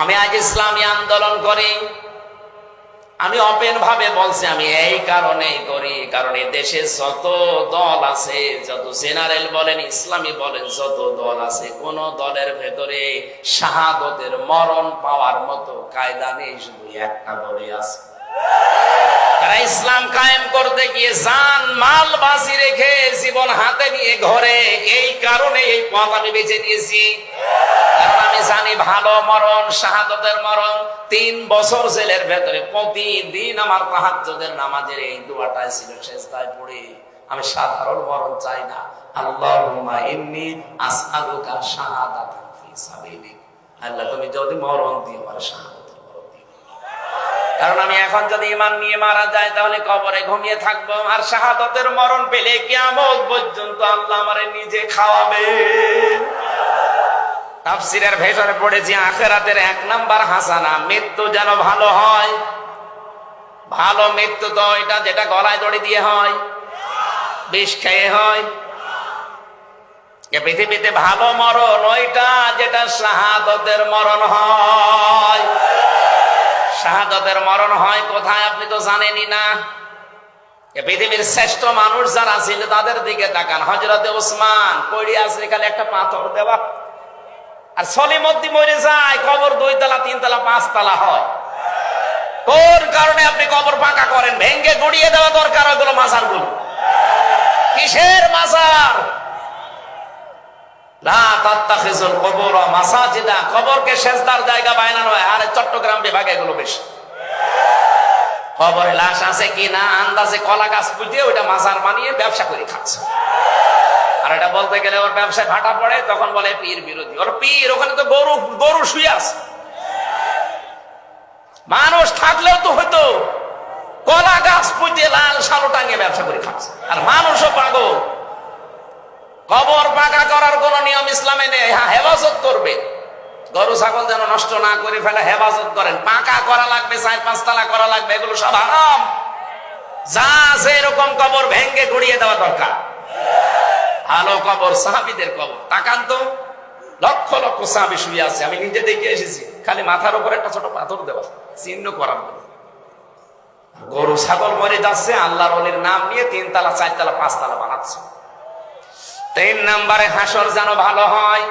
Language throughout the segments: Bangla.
আমি আজ ইসলামী আন্দোলন করি, আমি ওপেন ভাবে বলছি, আমি এই কারণেই করি, কারণ এই দেশে যত দল আছে, যত জেনারেল বলেন ইসলামী বলেন, যত দল আছে, কোন দলের ভেতরে শাহাদতের মরণ পাওয়ার মতো কায়দা নেই, শুধু একটা দলই আছে। তারা ইসলাম কায়েম করতে গিয়ে জান মাল বাজি রেখে জীবন হাতে নিয়ে ঘরে, এই কারণে এই পথ আমি বেছে নিয়েছি। কারণ আমি জানি ভালো মরণ, শাহাদতের মরণ। 3 বছর জেলের ভেতরে প্রতিদিন আমার তাহাজ্জুদের নামাজের এই দোয়াটাই ছিল, সেজদায় পড়ে আমি সাধারণ মরণ চাই না। আল্লাহুম্মা ইন্নী আসআলুকা শাহাদাতান ফি সাবিলিক। আল্লাহ তুমি যদি মরণ দিও, আমার শাহাদাতের মরণ দিও। কারণ আমি এখন যদি ঈমান নিয়ে মারা যাই, তাহলে কবরে ঘুমিয়ে থাকবো, আর শাহাদাতের মরণ পেলে কিয়ামত পর্যন্ত আল্লাহ আমারে নিজে খাওয়াবে। তাফসীরের ভেতরে পড়েছি, আখিরাতের 1 নাম্বার হাসানা মৃত্যু যেন ভালো হয়। ভালো মৃত্যু তো এটা যেটা গলায় দড়ি দিয়ে হয়, বিষ খেয়ে হয়। পৃথিবীতে ভালো মরণ ওইটা যেটা শাহাদতের মরণ হয়। শাহাদতের মরণ হয় কোথায় আপনি তো জানেনই না। পৃথিবীর শ্রেষ্ঠ মানুষ যারা ছিল তাদের দিকে তাকান। হযরতে ওসমান পড়ে আছে খালি একটা পাথর দেওয়া, আর সলিমদ্দি মরে যায়, কবর 2 তলা 3 তলা 5 তলা হয়। কোন কারণে আপনি কবর পাকা করেন? ভেঙ্গে গুড়িয়ে দেওয়া দরকার ওগুলো মাজার গুলো। কিসের মাজার? লা তাত্তাখিজুল কুবুর মাসাজিদা, কবরকে সেজদার জায়গা বানানো হয়। আর চট্টগ্রাম বিভাগে এগুলো বেশি। কবরে লাশ আছে কিনা আন্দাজে কলা গাছ পুঁতে ওইটা মাজার বানিয়ে ব্যবসা করে খাচ্ছে। আর এটা বলতে গেলে ওর ব্যবসায় ভাটা পড়ে, তখন বলে পীর বিরোধী। ওর পীর, ওখানে তো গরু শুয়ে আছে। মানুষ থাকলেও তো হয়তো কলা গাছ পুঁতে লাল সালো টাঙিয়ে ব্যবসা করে খাচ্ছে। আর মানুষও পাগল। কবর পাকা করার কোন নিয়ম ইসলামে নেই। হ্যাঁ, হেফাজত করবে, গরু ছাগল যেন নষ্ট না করে ফেলে, হেফাজত করেন। পাকা করা লাগবে, 4-5 তলা করা লাগবে, এগুলো সব হারাম। যা আছে এরকম কবর ভেঙ্গে গুড়িয়ে দেওয়া দরকার। ভালো কবর সাহাবীদের কবর। তাকান তো, লক্ষ লক্ষ সাহাবী শুয়ে আছে, আমি নিজে দেখে এসেছি। খালি মাথার উপর একটা ছোট পাথর দেওয়া, চিহ্ন করার জন্য। গরু ছাগল মরে যাচ্ছে, আল্লাহর ওলির নাম নিয়ে 3 তলা 4 তলা 5 তলা বানাচ্ছে। 3 নম্বরে হাসর যেন ভালো হয়।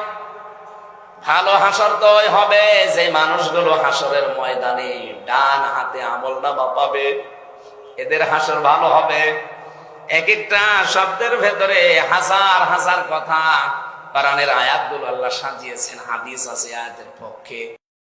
ভালো হাসর তো হবে যে মানুষগুলো হাসরের ময়দানে ডান হাতে আমলনামা পাবে, এদের হাসর ভালো হবে। এক একটা শব্দের ভেতরে হাজার হাজার কথা, কোরআনের আয়াতগুলো আল্লাহ সাজিয়েছেন, হাদিস আছে আয়াতের পক্ষে।